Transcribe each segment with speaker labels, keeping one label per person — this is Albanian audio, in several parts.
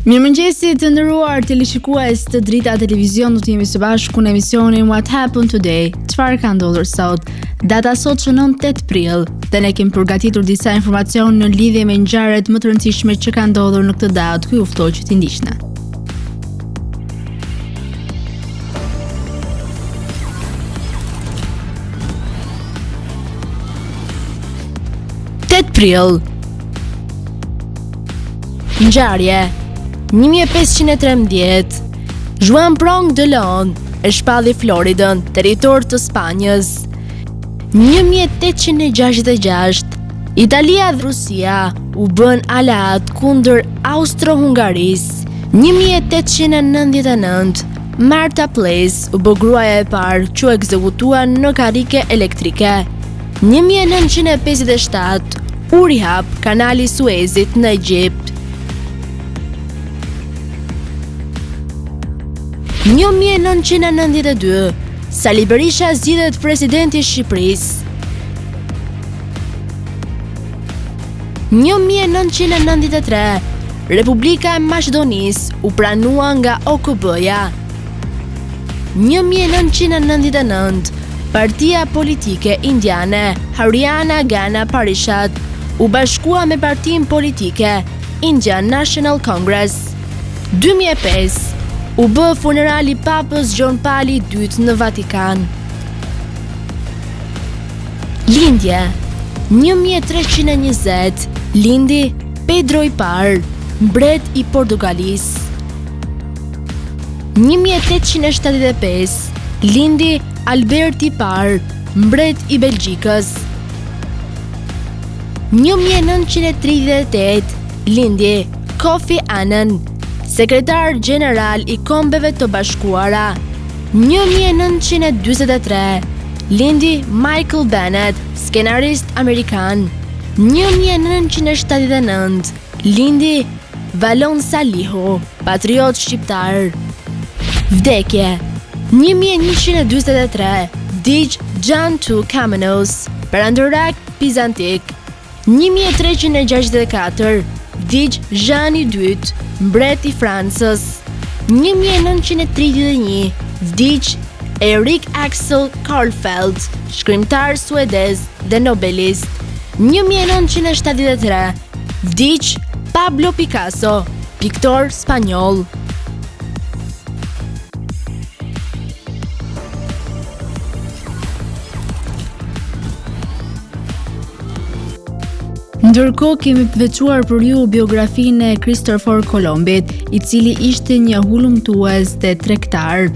Speaker 1: Mirëmëngjesi të nderuar teleshikues të Drita Televizion, do të jemi së bashku në emisionin What Happened Today? Çfarë ka ndodhur sot? Data sot shënon 8 prill dhe ne kemi përgatitur disa informacione në lidhje me ngjarjet më të rëndësishme që kanë ndodhur në këtë datë, ku ju ftoj që t'i ndiqni. Prill. Ngjarje 1513. Juan Pronk de Leon e shpalli Floridën, territor të Spanjës. 1866. Italia dhe Rusia u bën aleat kundër Austro-Hungarisë. 1899. Marta Place u bë gruaja e parë që ekzekutua në karrike elektrike. 1957. U rihap kanali Suezit në Egjipt. 1992. Sali Berisha zgjidhet presidenti i Shqipërisë. 1993. Republika e Maqedonisë u pranua nga OKB-ja. 1999. Partia politike indiane Haryana Gana Parishad u bashkua me partinë politike Indian National Congress. 2005. U bë funerali Papës Gjon Pali II në Vatikan. Lindje 1320. Lindi Pedro I Parë, mbret I Portugalisë. 1875. Lindi Albert I Parë, mbret I Belgjikës. 1938. Lindi Kofi Annan, sekretar gjeneral I Kombeve të Bashkuara. 1943. Lindi Michael Bennett, skenarist amerikan. 1979. Lindi Valon Salihu, patriot shqiptar. Vdekje 1143. Vdiq Jan II Kamenos, perandorak bizantik. 1364. Vdiq Jean II, mbret I Francës. 1931. Vdiq Erik Axel Karlfeldt, shkrimtar suedez dhe nobelist. 1973. Vdiq Pablo Picasso, piktor spanjoll. Ndërkohë kemi veçuar për ju biografinë e Christopher Columbit, I cili ishte një hulumtues dhe tregtar.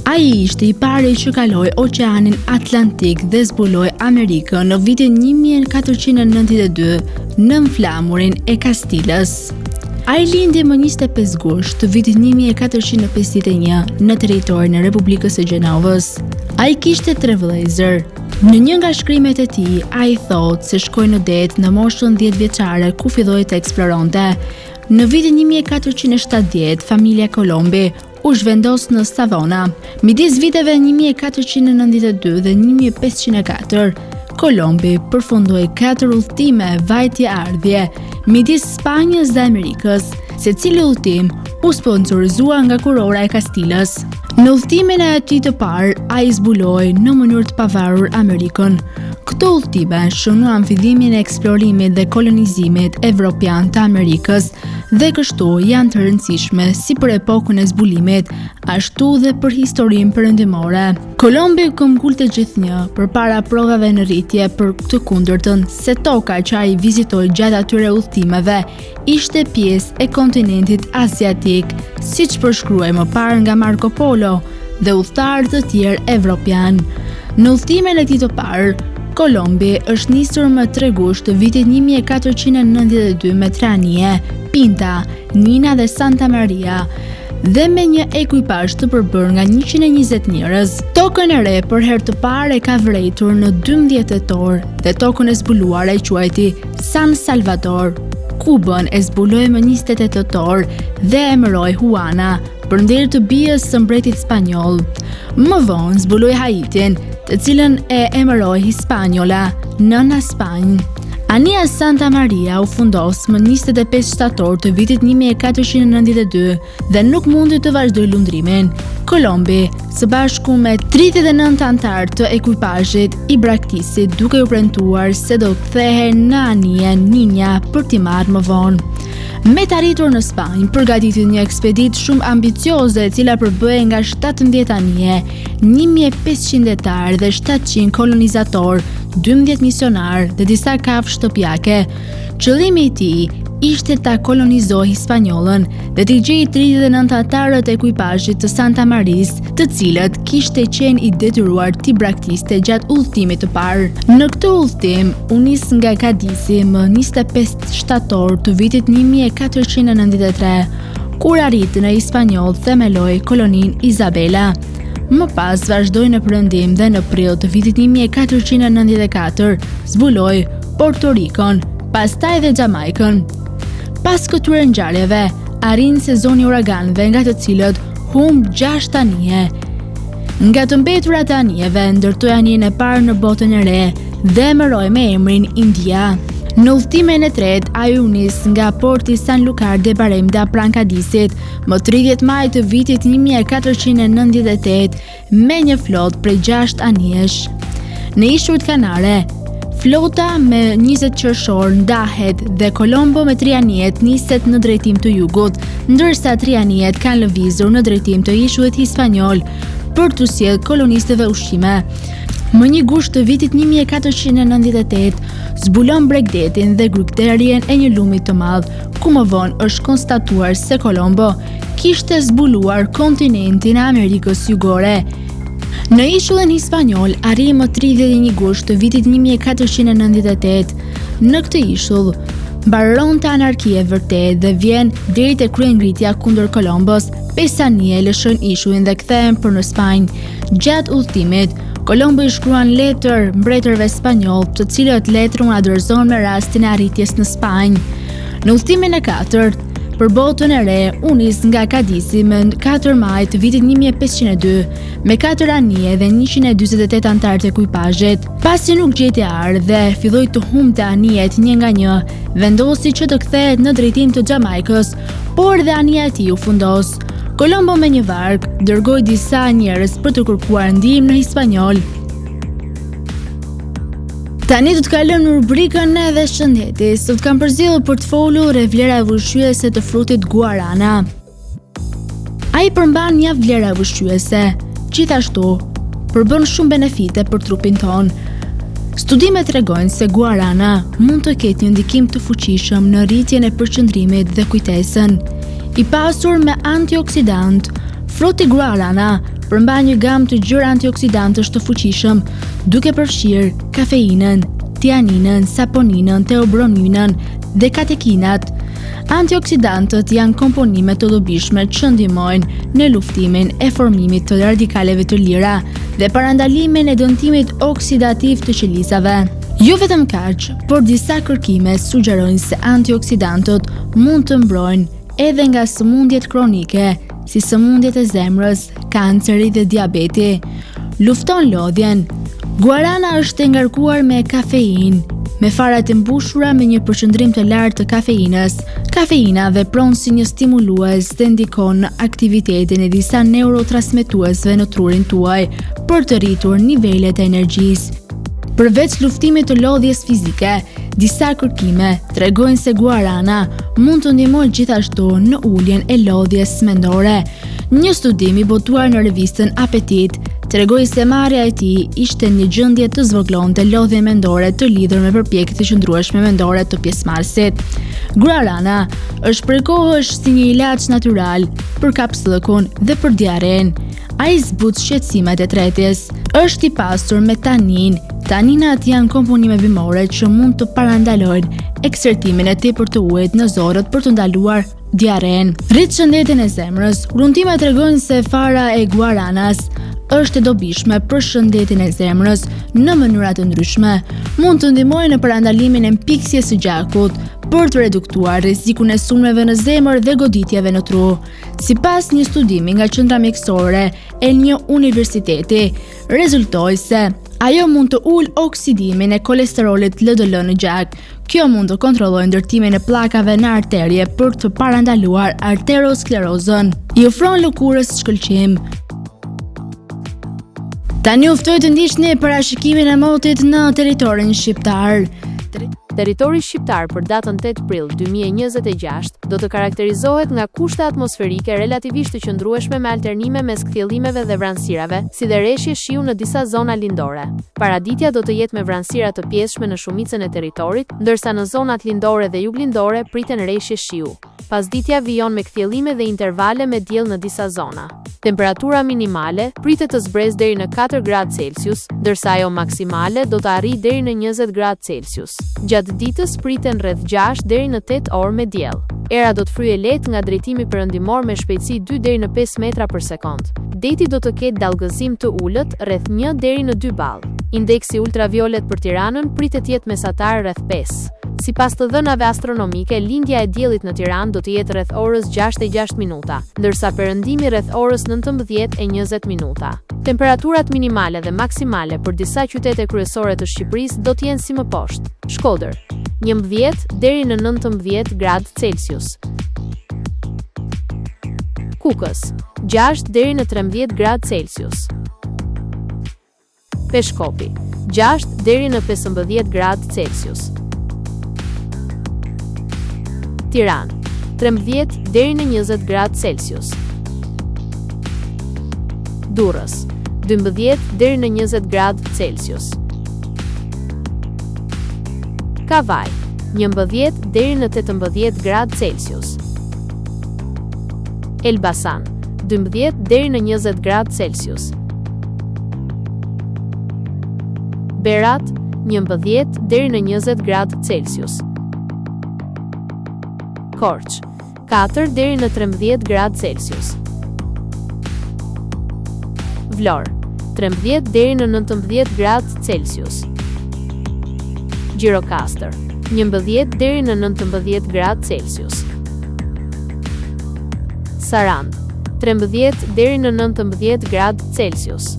Speaker 1: Ai ishte I pari që kaloi Oqeanin Atlantik dhe zbuloi Amerikën në vitin 1492 në flamurin e Kastilës. Ai lindi më 25 gusht të vitit 1451 në territorin e Republikës së Gjenovës. Ai kishte 3 vëllezër. Në një nga shkrimet e tij, ai thotë se shkoi në det në moshën 10 vjeçare ku filloi të eksploronte. Në vitin 1470, familja Colombi u zhvendos në Savona. Midis viteve 1492 dhe 1504, Colombi përfundoi 4 udhëtime vajtje-ardhje midis Spanjës dhe Amerikës, secili udhëtim u sponsorizua nga kurora e Kastilës. Në udhëtimin e tij të parë, ai zbuloi në mënyrë të pavarur Amerikën. Këto udhëtime shënuan fillimin e eksplorimit dhe kolonizimit evropian të Amerikës dhe kështu janë të rëndësishme si për epokën e zbulimit, ashtu dhe për historinë perëndimore. Colombi këmbgulte gjithnjë përpara provave në rritje për të kundërtën se toka që ai vizitoi gjatë atyre udhëtimeve ishte pjesë e kontinentit asiatik, siç përshkruaj më parë nga Marco Polo dhe udhëtarë të tjerë evropian. Në udhëtimin e tij të parë, Colombi është nisur më 3 gusht të vitit 1492 me 3 anije, Pinta, Nina dhe Santa Maria, dhe me një ekuipazh të përbërë nga 120 njerëz. Tokën e re për herë të parë e ka vërejtur në 12 tetor dhe tokën e zbuluar e quajti San Salvador. Kubën e zbuloi më 28 tetor dhe emëroi Juana, përndër të bijës së mbretit spanjoll. Më vonë zbuloi Haitin, të cilën e emëroi Hispaniola, nëna Spanjë. Ania Santa Maria u fundos më 25 shtator të vitit 1492 dhe nuk mundi të vazhdoj lundrimin. Kolombi, së bashku me 39 antar të ekuipazhit, i braktisit duke u premtuar se do të kthehej në anijen Ninja për t'i marrë më vonë. Me të arritur në Spanjë, përgatitit një ekspedit shumë ambicioze e cila përbëhej nga 17 anije, 1500 detar dhe 700 kolonizator, 12 misionar dhe disa kafshë shtëpiake. Qëllimi i tij ishte ta kolonizojë Hispaniollën dhe t'i gjejë 39 antarët e ekuipazhit të Santa Maris, të cilët kishte qenë i detyruar t'i braktiste gjatë udhëtimit të parë. Në këtë udhëtim u nis nga Kadisi më 25 shtator të vitit 1493, kur arriti në Hispanioll themeloi koloninë Isabela. Më pas vazhdoi në Perëndim dhe në prill të vitit 1494 zbuloi Porto Rikon, pastaj dhe Jamaikën. Pas këtyre ngjarjeve, arrin sezoni uraganëve, nga të cilët humb 6 anije. Nga të mbeturat e anijeve, ndërtoi anijen e parë në botën e re dhe emëroi me emrin India. Në udhëtimin e tretë, ai u nis nga porti Sanlúcar de Barrameda pranë Kadisit, më 30 maj të vitit 1498 me një flotë prej 6 anijesh. Në ishujt kanare, flota me 20 qershor ndahet dhe Kolombo me 3 anijet niset në drejtim të jugut, ndërsa 3 anijet kanë lëvizur në drejtim të ishujt hispanjol për t'u sjellë kolonistëve ushqime. Më 1 gusht të vitit 1498 zbulon Bregdetin dhe grykterjen e një lumi të madh, ku më vonë është konstatuar se Kolombo kishte zbuluar kontinentin e Amerikës Jugore. Në ishullin hispanjol arri më 31 gusht të vitit 1498. Në këtë ishull mbaronte anarkia e vërtetë dhe vjen deri te kryengritja kundër Kolombos. 5 anije lëshojnë ishullin dhe kthehen për në Spanjë. Gjatë udhëtimit, Kolombo i shkruan letër mbretërve spanjoll, të cilët letër u adresohen me rastin e arritjes në Spanjë. Në udhëtimin e katërt, për botën e re, u nis nga Kadisi më 4 maj të vitit 1502 me 4 anije dhe 148 antar të ekuipazhit. Pasi nuk gjeti arë dhe filloi të humbte anijet një nga një, vendosi që të kthehet në drejtim të Jamaikës, por dhe anija e tij u fundos. Kolombo me një varg dërgoi disa njerëz për të kërkuar ndihmë në Hispanioll. Tani do të kalojmë në rubrikën e shëndetit. Sot kam përzgjedhur për të folur e vlera ushqyese të frutit guarana. Ai përmban një vlera ushqyese, gjithashtu përbën shumë benefite për trupin ton. Studimet tregojnë se guarana mund të ketë një ndikim të fuqishëm në rritjen e përqendrimit dhe kujtesën. I pasur me antioksidant, fruti guarana përmban një gamë të gjerë antioksidantësh të fuqishëm, duke përfshirë kafeinën, tianinën, saponinën, teobroninën dhe katekinat. Antioksidantët janë komponime të dobishme që ndihmojnë në luftimin e formimit të radikaleve të lira dhe parandalimin e dëmtimit oksidativ të qelizave. Jo vetëm kaq, por disa kërkime sugjerojnë se antioksidantët mund të mbrojnë edhe nga sëmundjet kronike, si sëmundjet e zemrës, kanceri dhe diabeti. Lufton lodhjen. Guarana është e ngarkuar me kafeinë, me farat e mbushura me një përqendrim të lartë të kafeinës. Kafeina vepron si një stimulues dhe ndikon në aktivitetin e disa neurotransmetuesve në trurin tuaj për të rritur nivelet e energjisë. Përveç luftimit të lodhjes fizike, disa kërkime tregojnë se guarana mund të ndihmojë gjithashtu në uljen e lodhjes mendore. Një studim i botuar në revistën Apetit tregoi se marrja e tij ishte një gjendje të zvoglonte lodhjen mendore të lidhur me përpjekjet e qëndrueshme mendore të pjesëmarrësit. Guarana është prej kohësh si një ilaç natyral për kapsllëkun dhe për diaren. Ai zbut shqetësimet e tretjes. Është i pasur me tanin. Taninat janë komponime bimore që mund të parandalojnë eksertimin e tepërt të ujit në zorët për të ndaluar diaren. Rrit shëndetin e zemrës. Pruntimet tregojnë se fara e guaranas është e dobishme për shëndetin e zemrës në mënyra të ndryshme. Mund të ndihmojë në parandalimin e mpiksjes së gjakut, për të reduktuar rrezikun e sulmeve në zemër dhe goditjeve në tru. Sipas një studimi nga Qendra Mjekësore e një universiteti, rezultoi se ajo mund të ulë oksidimin e kolesterolit LDL në gjak. Kjo mund të kontrollojë ndërtimin e pllakave në arterje për të parandaluar arterosklerozën. I ofron lëkurës shkëlqim. Tani u ftoj të ndiqni parashikimin e motit në territorin shqiptar.
Speaker 2: Territori shqiptar për datën 8 prill 2026 do të karakterizohet nga kushte atmosferike relativisht të qëndrueshme me alternime mes kthjellimeve dhe vranësirave, si dhe rreshje shiu në disa zona lindore. Paraditja do të jetë me vranësira të pjesshme në shumicën e territorit, ndërsa në zonat lindore dhe juglindore priten rreshje shiu. Pasditja vijon me kthjellime dhe intervale me diell në disa zona. Temperatura minimale pritet të zbresë deri në 4 gradë Celsius, ndërsa ajo maksimale do të arrijë deri në 20 gradë Celsius. Gjatë ditës priten rreth 6 deri në 8 orë me diell. Era do të fryejë lehtë nga drejtimi perëndimor me shpejtësi 2 deri në 5 metra për sekond. Deti do të ketë dallgëzim të ulët rreth 1 deri në 2 ball. Indeksi ultraviolet për Tiranën pritet jetë mesatar rreth 5. Sipas të dhënave astronomike, lindja e diellit në Tiranë do të jetë rreth orës 6:06 minuta, ndërsa perëndimi rreth orës 19:20 minuta. Temperaturat minimale dhe maksimale për disa qytete kryesore të Shqipërisë do të jenë si më poshtë: Shkodër, 11 deri në 19 gradë Celsius; Kukës, 6 deri në 13 gradë Celsius; Peshkopi, 6 deri në 15 gradë Celsius; Tiranë, 13 deri në 20 gradë Celsius; Durrës, 12 deri në 20 gradë Celsius; Kavaj, 11 deri në 18 gradë Celsius; Elbasan, 12 deri në 20 gradë Celsius; Berat, 11 deri në 20 gradë Celsius; Korç, 4 deri në 13 gradë Celsius; Vlorë, 13 deri në 19 gradë Celsius; Gjirokastër, 11 deri në 19 gradë Celsius; Sarandë, 13 deri në 19 gradë Celsius.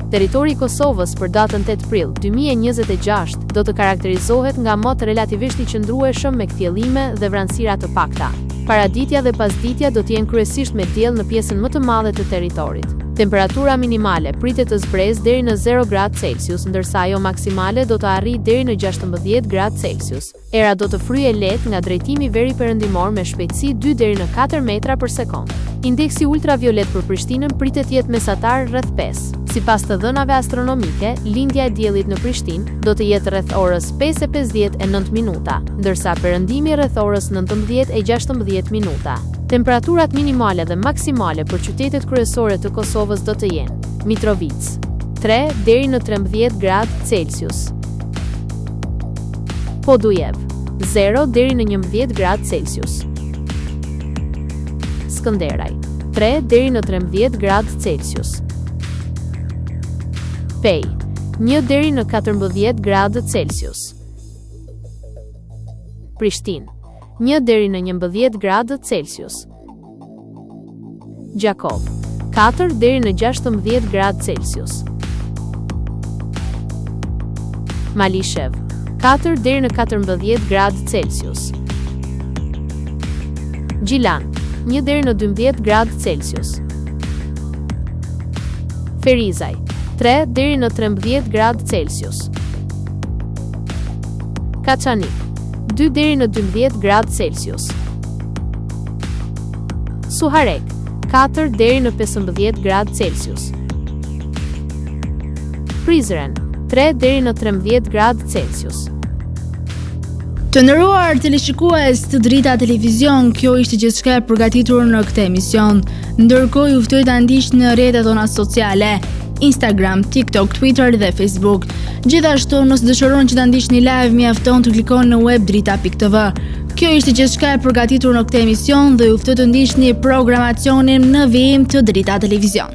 Speaker 2: Territori i Kosovës për datën 8 prill 2026 do të karakterizohet nga mot relativisht i qëndrueshëm me kthjellime dhe vranësira të pakta. Paraditja dhe pasditja do të jenë kryesisht me diell në pjesën më të madhe të territorit. Temperatura minimale pritet të zbresë deri në 0 gradë Celsius, ndërsa ajo maksimale do të arrijë deri në 16 gradë Celsius. Era do të fryejë lehtë nga drejtimi veri perëndimor me shpejtësi 2 deri në 4 metra për sekond. Indeksi ultraviolet për Prishtinën pritet jetë mesatar rreth 5. Sipas të dhënave astronomike, lindja e diellit në Prishtinë do të jetë rreth orës 5:59 minuta, ndërsa perëndimi rreth orës 19:16 minuta. Temperaturat minimale dhe maksimale për qytetet kryesore të Kosovës do të jenë: Mitrovica, 3 deri në 13 gradë Celsius; Podujev, 0 deri në 11 gradë Celsius; Skënderaj, 3 deri në 13 gradë Celsius; Pej, 1 deri në 14 gradë Celsius; Prishtinë, 1 deri në 11 gradë Celsius; Gjakov, 4 deri në 16 gradë Celsius; Malishev, 4 deri në 14 gradë Celsius; Gjilan, 1 deri në 12 gradë Celsius; Ferizaj, 3 deri në 13 gradë Celsius; Kaçanik, 2 deri në 12 gradë Celsius; Suharek, 4 deri në 15 gradë Celsius; Prizren, 3 deri në 13 gradë Celsius.
Speaker 1: Të nderuar teleshikues të Drita Televizion, kjo ishte gjithçka e përgatitur në këtë emision. Ndërkohë ju ftoj ta ndiqni në rrjetet tona sociale: Instagram, TikTok, Twitter dhe Facebook. Gjithashtu, nëse dëshironi që ta ndiqni live, mjafton të klikoni në web drita.tv. Kjo ishte gjithçka e përgatitur në këtë emision dhe ju ftoj të ndiqni programacionin në vijim të Drita Televizion.